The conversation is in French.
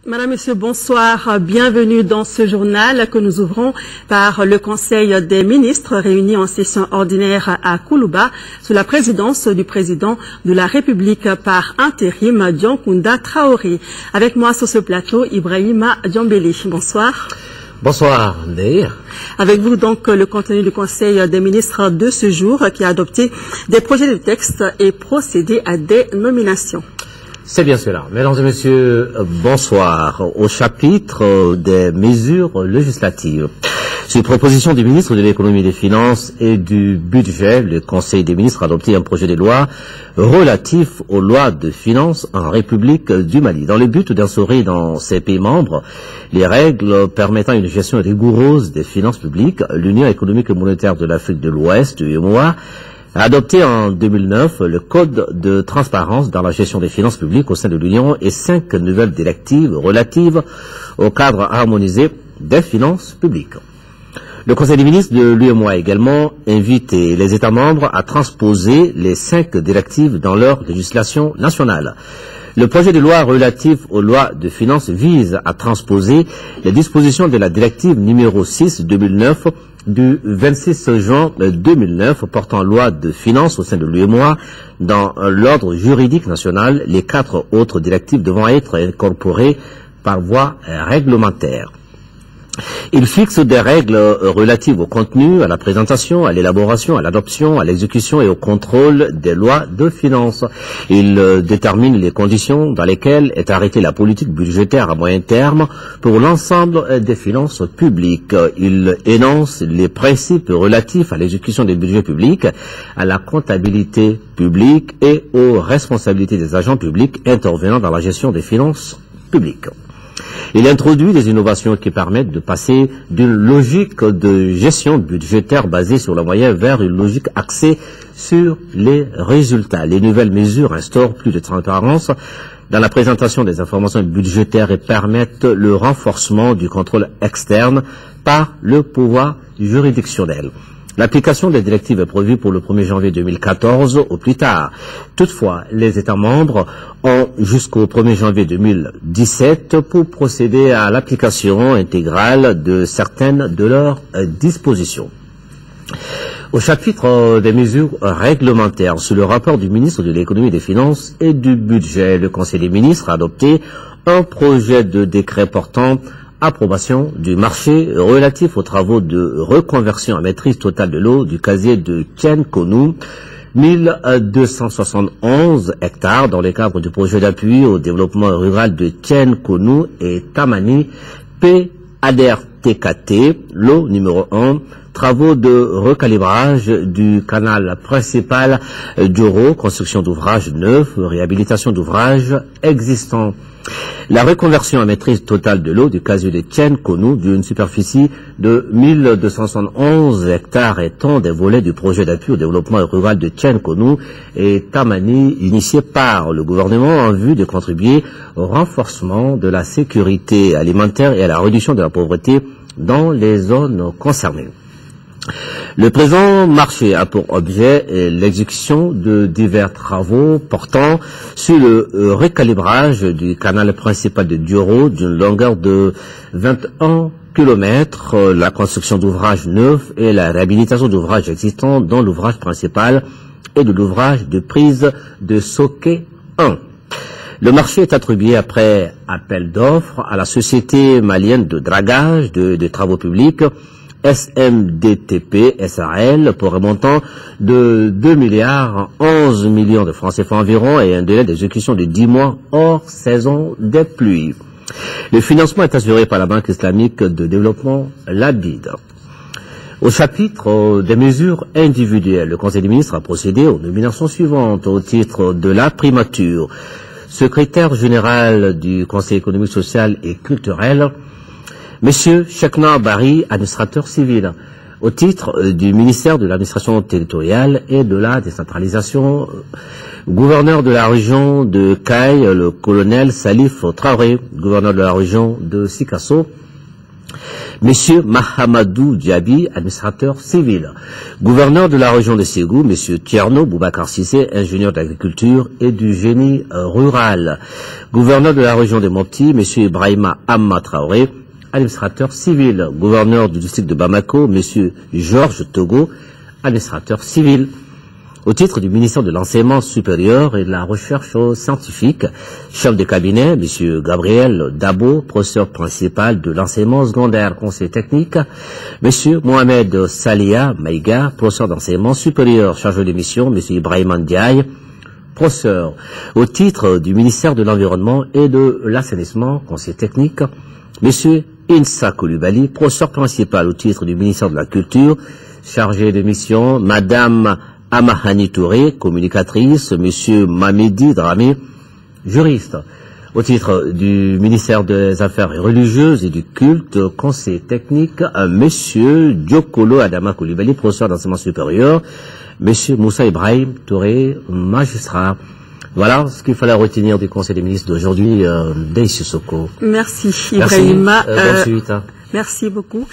Madame, Monsieur, bonsoir. Bienvenue dans ce journal que nous ouvrons par le Conseil des ministres réunis en session ordinaire à Koulouba sous la présidence du président de la République par intérim, Diankounda Traoré. Avec moi sur ce plateau, Ibrahima Diambélé. Bonsoir. Bonsoir, Ney. Avec vous, donc, le contenu du Conseil des ministres de ce jour qui a adopté des projets de texte et procédé à des nominations. C'est bien cela. Mesdames et messieurs, bonsoir. Au chapitre des mesures législatives. Sur proposition du ministre de l'économie et des finances et du budget, le Conseil des ministres a adopté un projet de loi relatif aux lois de finances en République du Mali, dans le but d'instaurer dans ses pays membres les règles permettant une gestion rigoureuse des finances publiques. L'Union économique et monétaire de l'Afrique de l'Ouest, UEMOA, a adopté en 2009 le Code de transparence dans la gestion des finances publiques au sein de l'Union et 5 nouvelles directives relatives au cadre harmonisé des finances publiques. Le Conseil des ministres de l'UEMOA a également invité les États membres à transposer les 5 directives dans leur législation nationale. Le projet de loi relatif aux lois de finances vise à transposer les dispositions de la directive numéro 6/2009 du 26 juin 2009 portant loi de finances au sein de l'UEMOA dans l'ordre juridique national, les 4 autres directives devant être incorporées par voie réglementaire. Il fixe des règles relatives au contenu, à la présentation, à l'élaboration, à l'adoption, à l'exécution et au contrôle des lois de finances. Il détermine les conditions dans lesquelles est arrêtée la politique budgétaire à moyen terme pour l'ensemble des finances publiques. Il énonce les principes relatifs à l'exécution des budgets publics, à la comptabilité publique et aux responsabilités des agents publics intervenant dans la gestion des finances publiques. Il introduit des innovations qui permettent de passer d'une logique de gestion budgétaire basée sur la moyenne vers une logique axée sur les résultats. Les nouvelles mesures instaurent plus de transparence dans la présentation des informations budgétaires et permettent le renforcement du contrôle externe par le pouvoir juridictionnel. L'application des directives est prévue pour le 1er janvier 2014 au plus tard. Toutefois, les États membres ont jusqu'au 1er janvier 2017 pour procéder à l'application intégrale de certaines de leurs dispositions. Au chapitre des mesures réglementaires, sur le rapport du ministre de l'économie et des finances et du budget, le Conseil des ministres a adopté un projet de décret portant approbation du marché relatif aux travaux de reconversion à maîtrise totale de l'eau du casier de Tchénkonou, 1271 hectares dans le cadre du projet d'appui au développement rural de Tchénkonou et Tamani, PADR-TKT, l'eau numéro 1, travaux de recalibrage du canal principal d'Uro, construction d'ouvrages neufs, réhabilitation d'ouvrages existants. La reconversion à maîtrise totale de l'eau du casier de Tchénkonou d'une superficie de 1271 hectares étant des volets du projet d'appui au développement rural de Tchénkonou et Tamani initié par le gouvernement en vue de contribuer au renforcement de la sécurité alimentaire et à la réduction de la pauvreté dans les zones concernées. Le présent marché a pour objet l'exécution de divers travaux portant sur le recalibrage du canal principal de Duro d'une longueur de 21 km, la construction d'ouvrages neufs et la réhabilitation d'ouvrages existants dont l'ouvrage principal et de l'ouvrage de prise de Soké 1. Le marché est attribué après appel d'offres à la société malienne de dragage de travaux publics SMDTP SARL pour un montant de 2,11 milliards de francs CFA environ et un délai d'exécution de 10 mois hors saison des pluies. Le financement est assuré par la Banque islamique de développement, la BID. Au chapitre des mesures individuelles, le Conseil des ministres a procédé aux nominations suivantes au titre de la primature. Secrétaire général du Conseil économique, social et culturel, Monsieur Chekna Bari, administrateur civil, au titre du ministère de l'administration territoriale et de la décentralisation, gouverneur de la région de Caille, le colonel Salif Traoré, gouverneur de la région de Sikasso, Monsieur Mahamadou Diaby, administrateur civil. Gouverneur de la région de Ségou, Monsieur Tierno Boubacar Sissé, ingénieur d'agriculture et du génie rural. Gouverneur de la région de Mopti, Monsieur Ibrahima Amma Traoré, administrateur civil. Gouverneur du district de Bamako, Monsieur Georges Togo, administrateur civil. Au titre du ministère de l'Enseignement supérieur et de la recherche scientifique, chef de cabinet, M. Gabriel Dabo, professeur principal de l'enseignement secondaire, conseiller technique, M. Mohamed Salia Maïga, professeur d'enseignement supérieur, chargé de mission, M. Ibrahim Ndiaye, professeur. Au titre du ministère de l'Environnement et de l'Assainissement, conseiller technique, M. Insa Koulibaly, professeur principal au titre du ministère de la Culture, chargé de mission, Madame Amahani Touré, communicatrice, Monsieur Mamedi Dramé, juriste. Au titre du ministère des Affaires religieuses et du culte, conseiller technique, Monsieur Diokolo Adama Koulibaly, professeur d'enseignement supérieur, Monsieur Moussa Ibrahim Touré, magistrat. Voilà ce qu'il fallait retenir du Conseil des ministres d'aujourd'hui d'Ississoko. Merci Ibrahima. Bonne suite. Merci beaucoup.